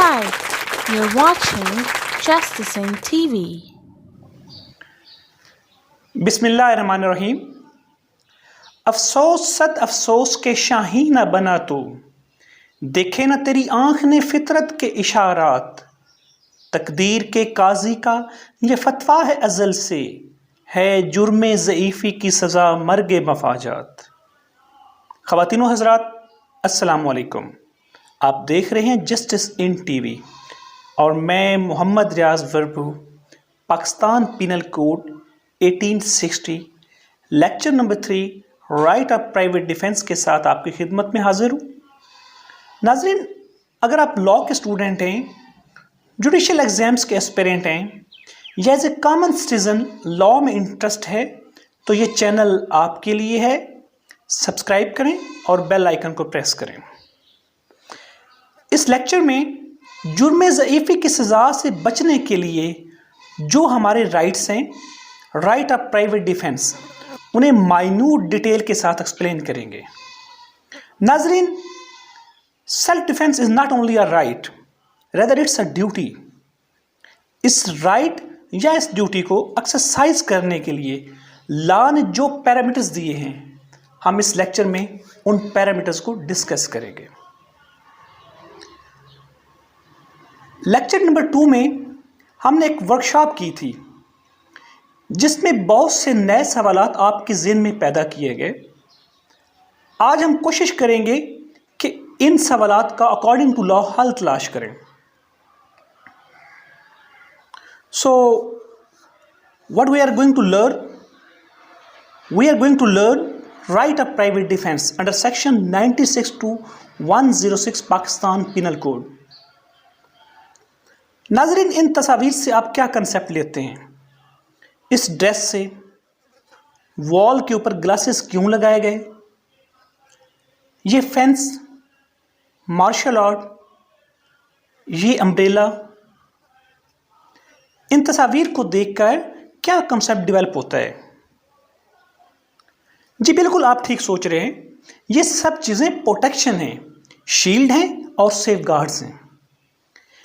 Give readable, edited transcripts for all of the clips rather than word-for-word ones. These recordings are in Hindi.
Hi, you're watching Justicing TV. बिस्मिल्लाहिर्रहमानिर्रहीम। अफसोस सद अफसोस के शाही न बना तू, देखे न तेरी आंख ने फितरत के इशारात। तकदीर के काजी का ये फतवा है अज़ल से, है जुर्मे ज़ईफ़ी की सज़ा मर्गे मफाजात। ख़वातीनो हज़रात, अस्सलामु अलैकुम। आप देख रहे हैं जस्टिस इन टीवी और मैं मोहम्मद रियाज वर्बू, Pakistan penal code 1860 lecture number 3 right of private defence के साथ आपकी खिदमत में हाजिर हूँ। नाज़रीन, अगर आप लॉ के स्टूडेंट हैं, जुडिशल एग्ज़ाम्स के एस्पिरेंट हैं या as a common citizen law में इंटरेस्ट है, तो ये चैनल आपके लिए है। सब्सक्राइब करें और बेल आइकन को प्रेस करें। इस लेक्चर में जुर्मे ज़ईफ़ी की सज़ा से बचने के लिए जो हमारे राइट्स हैं, राइट ऑफ प्राइवेट डिफेंस, उन्हें माइन्यूट डिटेल के साथ एक्सप्लेन करेंगे। नाज़रीन, self defence is not only a right, rather it's a duty. इस राइट या इस ड्यूटी को एक्सरसाइज करने के लिए लॉ ने जो पैरामीटर्स दिए हैं, हम इस लेक्चर में उन पैरामीटर्स को डिस्कस करेंगे। लेक्चर नंबर 2 में हमने एक वर्कशॉप की थी जिसमें बहुत से नए सवालात आपके ज़हन में पैदा किए गए। आज हम कोशिश करेंगे कि इन सवालात का अकॉर्डिंग टू लॉ हल तलाश करें। So what we are going to learn, we are going to learn right of private defence under section 96 to 106 Pakistan penal code. नाज़रीन, इन तस्वीर से आप क्या कंसेप्ट लेते हैं? इस ड्रेस से वॉल के ऊपर ग्लासेस क्यों लगाए गए? ये फेंस, मार्शल आर्ट, ये अम्ब्रेला, इन तस्वीर को देखकर क्या कंसेप्ट डेवलप होता है? जी बिल्कुल, आप ठीक सोच रहे हैं। ये सब चीज़ें प्रोटेक्शन हैं, शील्ड हैं और सेफ गार्ड्स हैं।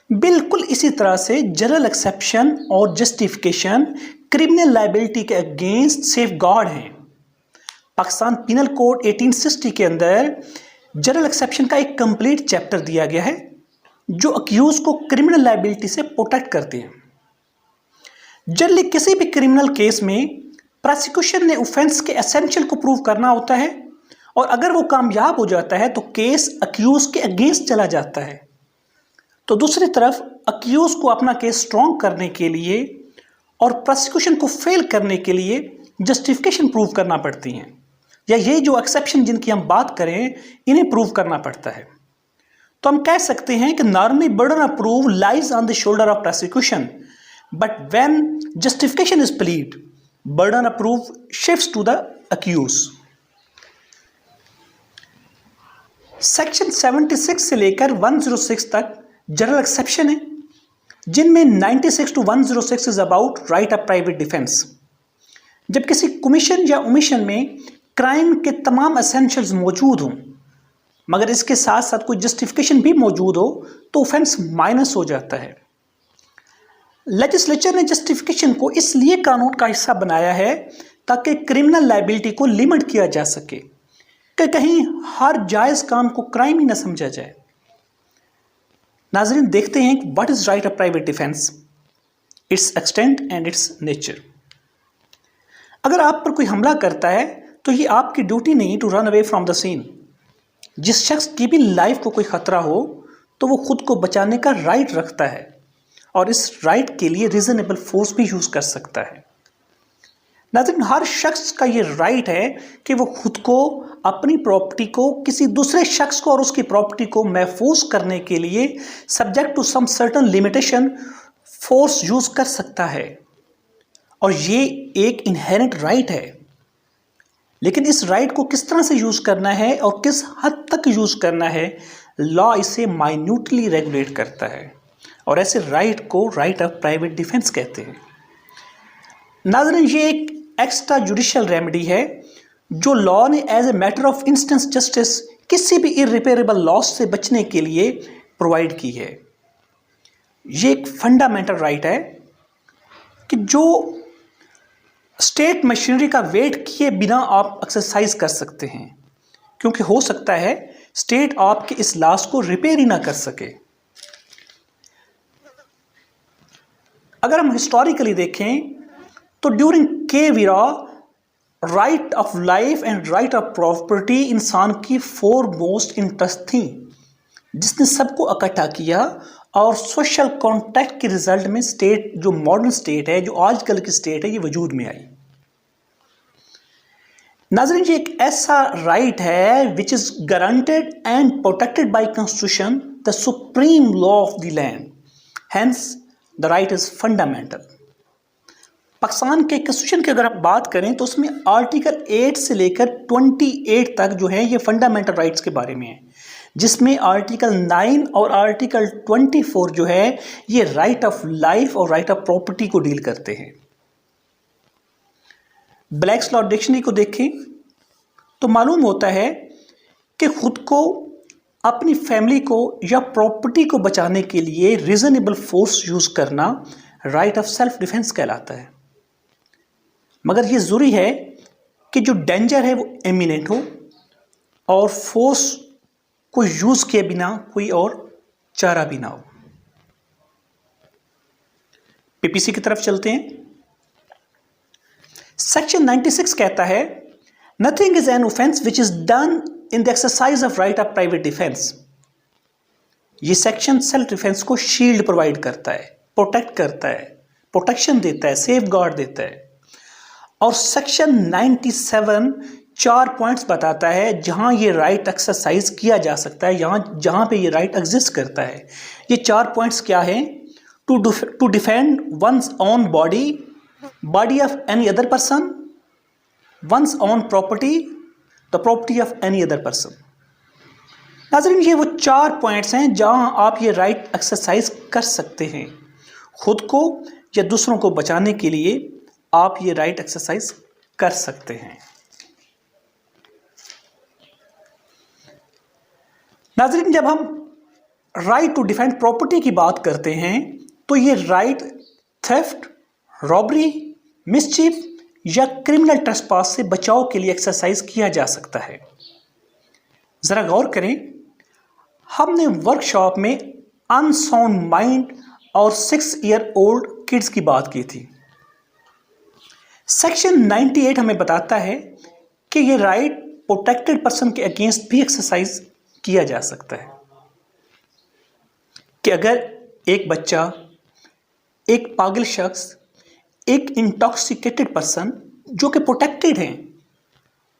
बिल्कुल इसी तरह से जनरल एक्सेप्शन और जस्टिफिकेशन क्रिमिनल लाइबिलिटी के अगेंस्ट सेफ गार्ड हैं। पाकिस्तान पिनल कोड 1860 के अंदर जनरल एक्सेप्शन का एक कंप्लीट चैप्टर दिया गया है जो अक्यूज को क्रिमिनल लाइबिलिटी से प्रोटेक्ट करते हैं। जनरली किसी भी क्रिमिनल केस में प्रोसिक्यूशन ने ऑफेंस के एसेंशियल को प्रूव करना होता है, और अगर वो कामयाब हो जाता है तो केस अक्यूज के अगेंस्ट चला जाता है। तो दूसरी तरफ अक्यूज को अपना केस स्ट्रॉन्ग करने के लिए और प्रोसिक्यूशन को फेल करने के लिए जस्टिफिकेशन प्रूव करना पड़ती हैं, या ये जो एक्सेप्शन जिनकी हम बात करें, इन्हें प्रूव करना पड़ता है। तो हम कह सकते हैं कि normally burden of proof lies on the shoulder of prosecution, but when justification is plead, burden of proof shifts to the accuse. Section 76 से लेकर 106 तक जनरल एक्सेप्शन है, जिनमें 96 to 106 is about right of private defence. जब किसी कमीशन या ओमिशन में क्राइम के तमाम एसेंशियल्स मौजूद हों, मगर इसके साथ साथ कोई जस्टिफिकेशन भी मौजूद हो, तो ऑफेंस माइनस हो जाता है। लेजिस्लेचर ने जस्टिफिकेशन को इसलिए कानून का हिस्सा बनाया है ताकि क्रिमिनल लाइबिलिटी को लिमिट किया जा सके, कि कहीं हर जायज़ काम को क्राइम ही न समझा जाए। नाज़रीन, देखते हैं कि what is right of private defence, it's extent and it's nature. अगर आप पर कोई हमला करता है तो ये आपकी ड्यूटी नहीं to run away from the scene. जिस शख्स की भी लाइफ को कोई खतरा हो तो वो खुद को बचाने का राइट रखता है, और इस राइट के लिए रीजनेबल फोर्स भी यूज कर सकता है। नाज़रीन, हर शख्स का ये राइट है कि वो खुद को, अपनी प्रॉपर्टी को, किसी दूसरे शख्स को और उसकी प्रॉपर्टी को महफूज करने के लिए subject to some certain limitation force use कर सकता है, और ये एक इनहेरेंट राइट है। लेकिन इस राइट को किस तरह से यूज करना है और किस हद तक यूज करना है, लॉ इसे माइन्यूटली रेगुलेट करता है, और ऐसे राइट को राइट ऑफ प्राइवेट डिफेंस कहते हैं। नाज़रीन, ये एक एक्स्ट्रा जुडिशियल रेमेडी है जो लॉ ने as a matter of instance justice किसी भी इररिपेरेबल लॉस से बचने के लिए प्रोवाइड की है। ये एक फंडामेंटल राइट है कि जो स्टेट मशीनरी का वेट किए बिना आप एक्सरसाइज कर सकते हैं, क्योंकि हो सकता है स्टेट आपके इस लॉस को रिपेयर ही ना कर सके। अगर हम हिस्टोरिकली देखें तो ड्यूरिंग के वीरा right of life and right of property इंसान की फोरमोस्ट इंटरेस्ट थी, जिसने सबको इकट्ठा किया और सोशल कॉन्टैक्ट के रिजल्ट में स्टेट, जो मॉडर्न स्टेट है, जो आजकल की स्टेट है, ये वजूद में आई। नाज़रीन, ये एक ऐसा राइट है which is guaranteed and protected by constitution, the supreme law of the land, hence the right is fundamental. Pakistan के कॉन्स्टिट्यूशन की अगर आप बात करें तो उसमें आर्टिकल 8 से लेकर 28 तक जो है ये फंडामेंटल राइट्स के बारे में है, जिसमें आर्टिकल 9 और आर्टिकल 24 जो है ये राइट ऑफ लाइफ और राइट ऑफ प्रॉपर्टी को डील करते हैं। ब्लैक्स लॉ डिक्शनरी को देखें तो मालूम होता है कि खुद को, अपनी फैमिली को या प्रॉपर्टी को बचाने के लिए रीजनेबल फोर्स यूज करना राइट ऑफ सेल्फ डिफेंस कहलाता है। मगर ये जरूरी है कि जो डेंजर है वो इमिनेंट हो और फोर्स को यूज किए बिना कोई और चारा भी ना हो। पीपीसी की तरफ चलते हैं। सेक्शन 96 कहता है nothing is an offence which is done in the exercise of right of private defence. ये सेक्शन सेल्फ डिफेंस को शील्ड प्रोवाइड करता है, प्रोटेक्ट करता है, प्रोटेक्शन देता है, सेफ गार्ड देता है। और सेक्शन 97 4 पॉइंट्स बताता है जहां ये राइट एक्सरसाइज किया जा सकता है, जहां पे ये राइट एग्जिस्ट करता है। ये 4 पॉइंट्स क्या हैं? To defend one's own body of any other person, one's own property, the property of any other person. नाज़रीन, ये वो 4 पॉइंट्स हैं जहां आप ये राइट एक्सरसाइज कर सकते हैं। खुद को या दूसरों को बचाने के लिए आप ये राइट एक्सरसाइज कर सकते हैं। नाज़रीन, जब हम राइट टू डिफेंड प्रॉपर्टी की बात करते हैं तो ये राइट थेफ्ट, रॉबरी, मिसचीफ या क्रिमिनल ट्रेसपास से बचाव के लिए एक्सरसाइज किया जा सकता है। जरा गौर करें, हमने वर्कशॉप में अनसाउंड माइंड और 6 ईयर ओल्ड किड्स की बात की थी। सेक्शन 98 हमें बताता है कि ये राइट प्रोटेक्टेड पर्सन के अगेंस्ट भी एक्सरसाइज किया जा सकता है, कि अगर एक बच्चा, एक पागल शख्स, एक इंटॉक्सिकेटेड पर्सन जो कि प्रोटेक्टेड हैं,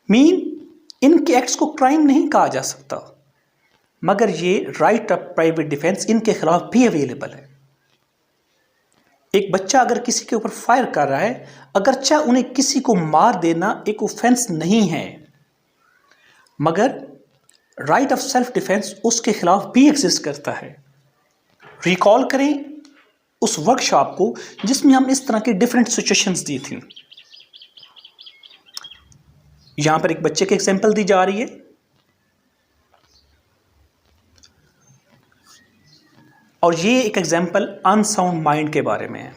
इनके एक्ट्स को क्राइम नहीं कहा जा सकता, मगर ये राइट ऑफ प्राइवेट डिफेंस इनके खिलाफ भी अवेलेबल है। एक बच्चा अगर किसी के ऊपर फायर कर रहा है, अगरचे उन्हें किसी को मार देना एक ऑफेंस नहीं है, मगर राइट ऑफ सेल्फ डिफेंस उसके खिलाफ भी एग्जिस्ट करता है। रिकॉल करें उस वर्कशॉप को जिसमें हम इस तरह की डिफरेंट सिचुएशंस दी थी। यहां पर एक बच्चे की एग्जांपल दी जा रही है। और ये एक एग्जांपल अनसाउंड माइंड के बारे में है।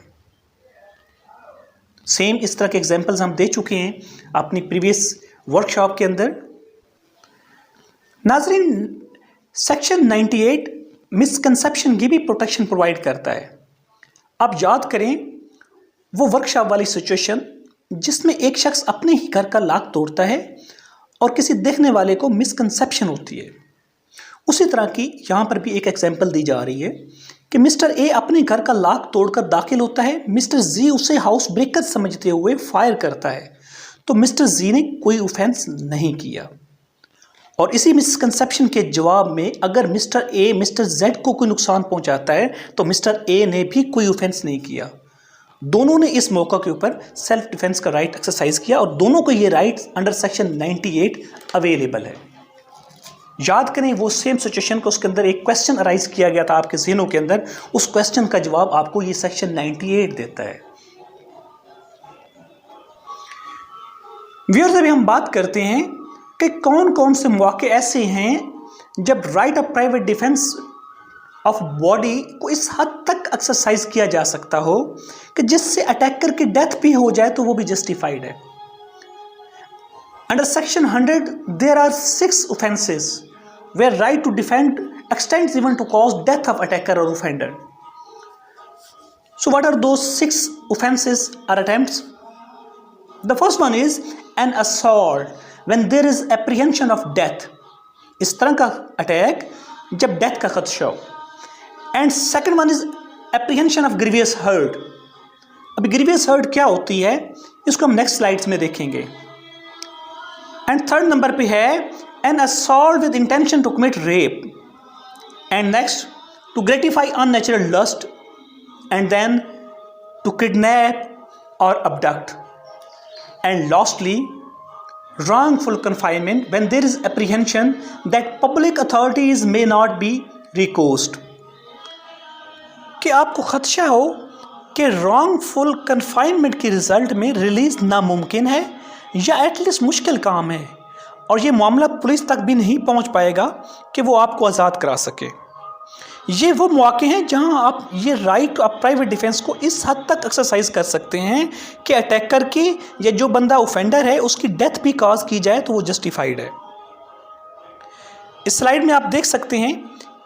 सेम इस तरह के एग्जांपल्स हम दे चुके हैं अपनी प्रीवियस वर्कशॉप के अंदर। नाजरीन, सेक्शन 98 मिसकंसेप्शन की भी प्रोटेक्शन प्रोवाइड करता है। आप याद करें वो वर्कशॉप वाली सिचुएशन जिसमें एक शख्स अपने ही घर का लॉक तोड़ता है और किसी देखने वाले को मिसकंसेप्शन होती है। उसी तरह की यहाँ पर भी एक एग्जांपल दी जा रही है कि मिस्टर ए अपने घर का लॉक तोड़कर दाखिल होता है, मिस्टर जी उसे हाउस ब्रेकर समझते हुए फायर करता है, तो मिस्टर जी ने कोई ऑफेंस नहीं किया। और इसी मिसकंसेप्शन के जवाब में अगर मिस्टर ए मिस्टर जेड को कोई नुकसान पहुंचाता है तो मिस्टर ए ने भी कोई ऑफेंस नहीं किया। दोनों ने इस मौका के ऊपर सेल्फ डिफेंस का राइट एक्सरसाइज किया और दोनों को ये राइट अंडर सेक्शन 98 अवेलेबल है। याद करें वो सेम सिचुएशन को, उसके अंदर एक क्वेश्चन अराइज किया गया था आपके ज़हनों के अंदर, उस क्वेश्चन का जवाब आपको ये सेक्शन 98 देता है। व्यूअर्स, अभी हम बात करते हैं कि कौन कौन से मौके ऐसे हैं जब right of private defence of body को इस हद तक एक्सरसाइज किया जा सकता हो कि जिससे अटैकर की डेथ भी हो जाए तो वो भी जस्टिफाइड है। Under section 100 there are 6 offenses where right to defend extends even to cause death of attacker or offender. So what are those 6 offenses or attempts? The first one is an assault when there is apprehension of death. इस तरह का अटैक जब डेथ का खदशा हो। And second one is apprehension of grievous hurt. अब ग्रीवियस हर्ट क्या होती है इसको हम नेक्स्ट स्लाइड्स में देखेंगे। एंड थर्ड नंबर पे है an assault with intention to commit rape. And next to gratify unnatural lust. And then to kidnap और abduct. And lastly wrongful confinement when there is apprehension that public authorities may not be recourse। कि आपको खदशा हो कि wrongful confinement के रिजल्ट में रिलीज नामुमकिन है या एटलीस्ट मुश्किल काम है और ये मामला पुलिस तक भी नहीं पहुंच पाएगा कि वो आपको आज़ाद करा सके। ये वो मौके हैं जहां आप ये राइट ऑफ प्राइवेट डिफेंस को इस हद तक एक्सरसाइज कर सकते हैं कि अटैकर की या जो बंदा ऑफेंडर है उसकी डेथ भी कॉज की जाए तो वो जस्टिफाइड है। इस स्लाइड में आप देख सकते हैं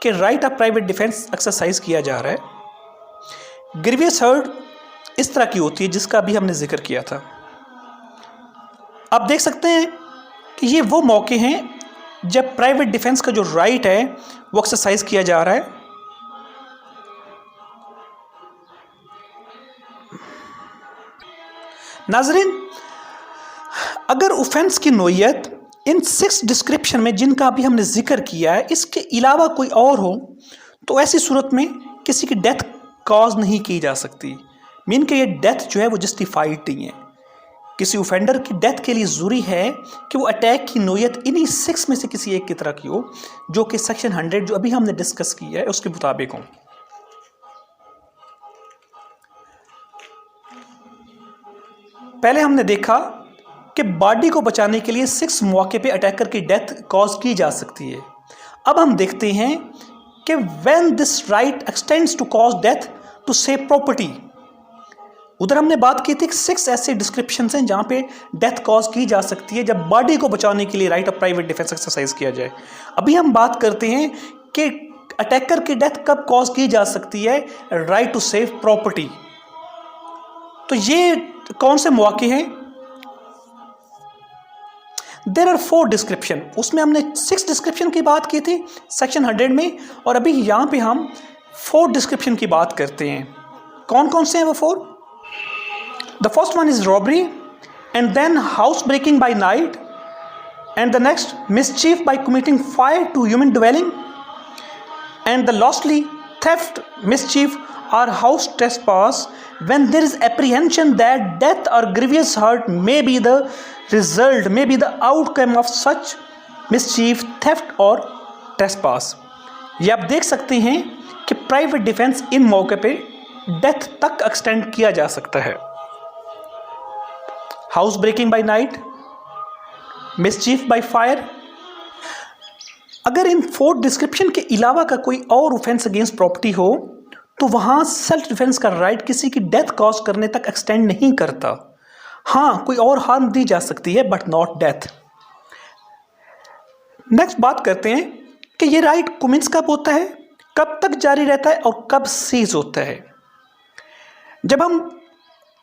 कि right of private defence exercise किया जा रहा है। ग्रीवियस हर्ट इस तरह की होती है जिसका भी हमने जिक्र किया था। आप देख सकते हैं कि ये वो मौके हैं जब प्राइवेट डिफेंस का जो राइट है वो एक्सरसाइज किया जा रहा है। नाजरीन, अगर ऑफेंस की नोयत इन 6 डिस्क्रिप्शन में जिनका भी हमने जिक्र किया है इसके अलावा कोई और हो तो ऐसी सूरत में किसी की डेथ कॉज नहीं की जा सकती। मीन कि ये डेथ जो है वो जस्टिफाइड नहीं है। किसी ऑफेंडर की डेथ के लिए ज़रूरी है कि वो अटैक की नोयत इन्हीं 6 में से किसी एक की तरह की हो जो कि सेक्शन 100 जो अभी हमने डिस्कस किया है उसके मुताबिक हो। पहले हमने देखा कि बॉडी को बचाने के लिए 6 मौके पे अटैकर की डेथ कॉज की जा सकती है। अब हम देखते हैं कि when this right extends to cause death to save property. उधर हमने बात की थी कि 6 ऐसे डिस्क्रिप्शन हैं जहाँ पे डेथ कॉज की जा सकती है जब बॉडी को बचाने के लिए right of private defence exercise किया जाए। अभी हम बात करते हैं कि अटैकर की डेथ कब कॉज की जा सकती है, राइट टू सेव प्रॉपर्टी। तो ये कौन से मौके हैं? There are 4 description. उसमें हमने 6 डिस्क्रिप्शन की बात की थी सेक्शन 100 में और अभी यहाँ पे हम 4 डिस्क्रिप्शन की बात करते हैं। कौन कौन से हैं वो 4? The first one is robbery, and then house breaking by night, and the next mischief by committing fire to human dwelling, and the lastly theft, mischief or house trespass when there is apprehension that death or grievous hurt may be the result, may be the outcome of such mischief, theft or trespass। ये आप देख सकते हैं कि प्राइवेट डिफेंस इन मौके पे डेथ तक एक्सटेंड किया जा सकता है। House breaking by night, mischief by fire. अगर इन 4 डिस्क्रिप्शन के अलावा का कोई और ऑफेंस अगेंस्ट प्रॉपर्टी हो तो वहाँ सेल्फ डिफेंस का राइट किसी की डेथ कॉज करने तक एक्सटेंड नहीं करता। हाँ, कोई और हार्म दी जा सकती है बट नॉट डेथ। नेक्स्ट बात करते हैं कि ये राइट कमेंस कब होता है, कब तक जारी रहता है और कब सीज होता है। जब हम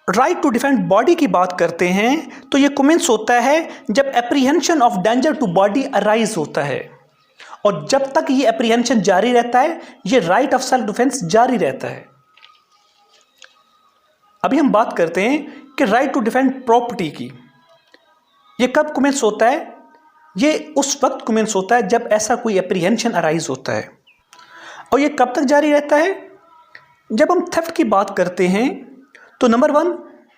राइट टू डिफेंड बॉडी की बात करते हैं तो ये कमेंस होता है जब apprehension of danger to body arise होता है और जब तक ये एप्रीहेंशन जारी रहता है ये राइट ऑफ सेल्फ डिफेंस जारी रहता है। अभी हम बात करते हैं कि राइट टू डिफेंड प्रॉपर्टी की। ये कब कमेंस होता है? ये उस वक्त कमेंस होता है जब ऐसा कोई एप्रीहेंशन अराइज होता है। और ये कब तक जारी रहता है? जब हम थेफ्ट की बात करते हैं तो नंबर 1,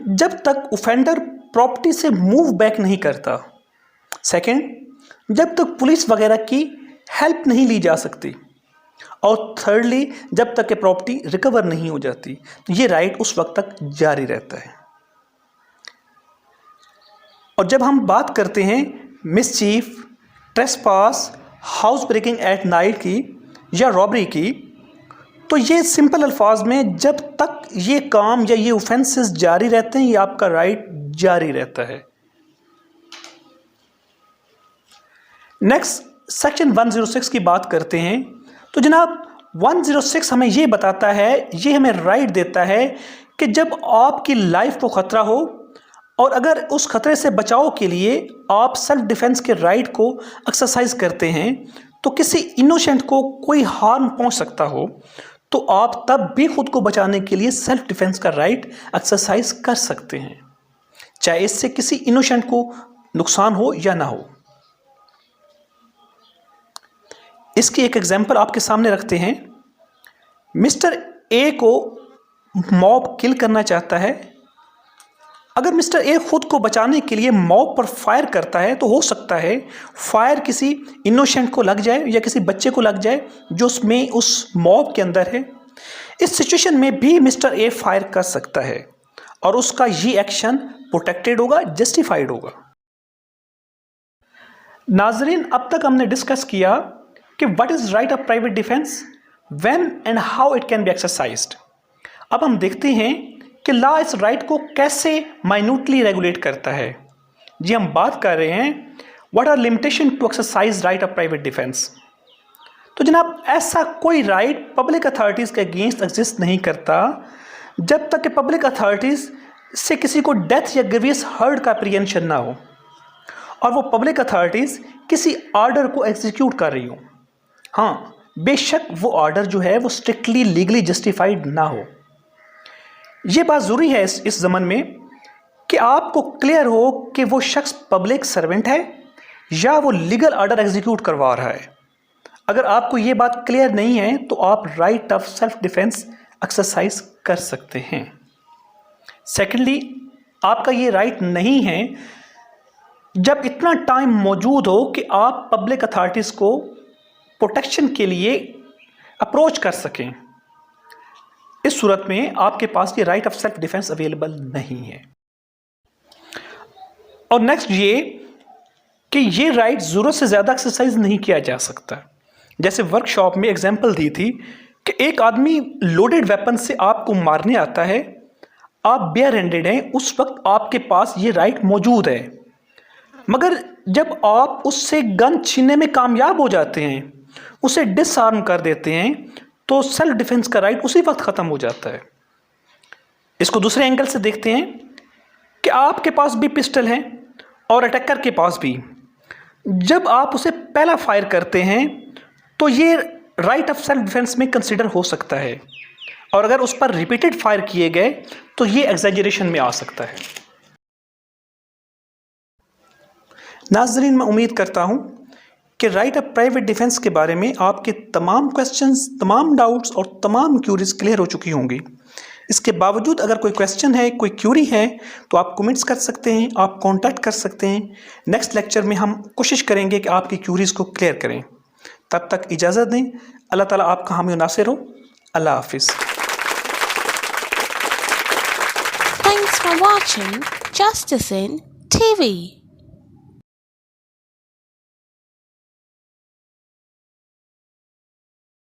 जब तक ऑफेंडर प्रॉपर्टी से मूव बैक नहीं करता। सेकंड, जब तक पुलिस वगैरह की हेल्प नहीं ली जा सकती। और थर्डली, जब तक कि प्रॉपर्टी रिकवर नहीं हो जाती। ये राइट उस वक्त तक जारी रहता है। और जब हम बात करते हैं mischief, trespass, house breaking at night की या रॉबरी की तो ये सिंपल अल्फाज में जब तक ये काम या ये ऑफेंसेस जारी रहते हैं ये आपका राइट जारी रहता है। नेक्स्ट सेक्शन 106 की बात करते हैं। तो जनाब 106 हमें ये बताता है, ये हमें राइट देता है कि जब आपकी लाइफ को ख़तरा हो और अगर उस ख़तरे से बचाव के लिए आप सेल्फ डिफेंस के राइट को एक्सरसाइज करते हैं तो किसी इनोसेंट को कोई हार्म पहुंच सकता हो तो आप तब भी खुद को बचाने के लिए सेल्फ डिफेंस का राइट एक्सरसाइज कर सकते हैं, चाहे इससे किसी इनोसेंट को नुकसान हो या ना हो। इसकी एक एग्जांपल आपके सामने रखते हैं। मिस्टर ए को मॉब किल करना चाहता है। अगर मिस्टर ए खुद को बचाने के लिए मॉब पर फायर करता है तो हो सकता है फायर किसी इनोसेंट को लग जाए या किसी बच्चे को लग जाए जो उसमें उस मॉब के अंदर है। इस सिचुएशन में भी मिस्टर ए फायर कर सकता है और उसका ये एक्शन प्रोटेक्टेड होगा, जस्टिफाइड होगा। नाजरीन, अब तक हमने डिस्कस किया कि what is right of private defence, when and how it can be exercised. अब हम देखते हैं कि लॉ इस राइट को कैसे माइन्यूटली रेगुलेट करता है। जी, हम बात कर रहे हैं what are limitation to exercise right of private defence. तो जनाब ऐसा कोई राइट पब्लिक अथॉरिटीज़ के अगेंस्ट एग्जिस्ट नहीं करता जब तक कि पब्लिक अथॉरिटीज़ से किसी को डेथ या ग्रीवियस हर्ट का अप्रीहेंशन ना हो और वो पब्लिक अथॉरिटीज़ किसी ऑर्डर को एग्जीक्यूट कर रही हो। हाँ, बेशक वो ऑर्डर जो है वो स्ट्रिक्टली लीगली जस्टिफाइड ना हो। ये बात ज़रूरी है इस ज़माने में कि आपको क्लियर हो कि वो शख्स पब्लिक सर्वेंट है या वो लीगल ऑर्डर एग्जीक्यूट करवा रहा है। अगर आपको ये बात क्लियर नहीं है तो आप right of self defence exercise कर सकते हैं। सेकेंडली, आपका ये राइट नहीं है जब इतना टाइम मौजूद हो कि आप पब्लिक अथॉरिटीज़ को प्रोटेक्शन के लिए अप्रोच कर सकें। इस सूरत में आपके पास ये right of self defence available नहीं है। और नेक्स्ट ये कि ये राइट ज़रूरत से ज़्यादा एक्सरसाइज नहीं किया जा सकता। जैसे वर्कशॉप में एग्जांपल दी थी कि एक आदमी लोडेड वेपन से आपको मारने आता है, आप बेयर हैंडेड हैं, उस वक्त आपके पास ये राइट मौजूद है। मगर जब आप उससे गन छीनने में कामयाब हो जाते हैं, उसे डिसआर्म कर देते हैं, तो सेल्फ डिफेंस का राइट उसी वक्त ख़त्म हो जाता है। इसको दूसरे एंगल से देखते हैं कि आपके पास भी पिस्टल है और अटैकर के पास भी। जब आप उसे पहला फायर करते हैं तो ये राइट ऑफ सेल्फ डिफेंस में कंसिडर हो सकता है और अगर उस पर रिपीटेड फायर किए गए तो ये एग्जैजरेशन में आ सकता है। नाज़रीन, मैं उम्मीद करता हूँ कि राइट ऑफ प्राइवेट डिफेंस के बारे में आपके तमाम क्वेश्चंस, तमाम डाउट्स और तमाम क्यूरीज क्लियर हो चुकी होंगी। इसके बावजूद अगर कोई क्वेश्चन है, कोई क्यूरी है तो आप कमेंट्स कर सकते हैं, आप कांटेक्ट कर सकते हैं। नेक्स्ट लेक्चर में हम कोशिश करेंगे कि आपकी क्यूरीज को क्लियर करें। तब तक इजाज़त दें। अल्लाह ताला आपका हामी नासिर हो। अल्लाह हाफिज़। Thanks for watching Justice in TV.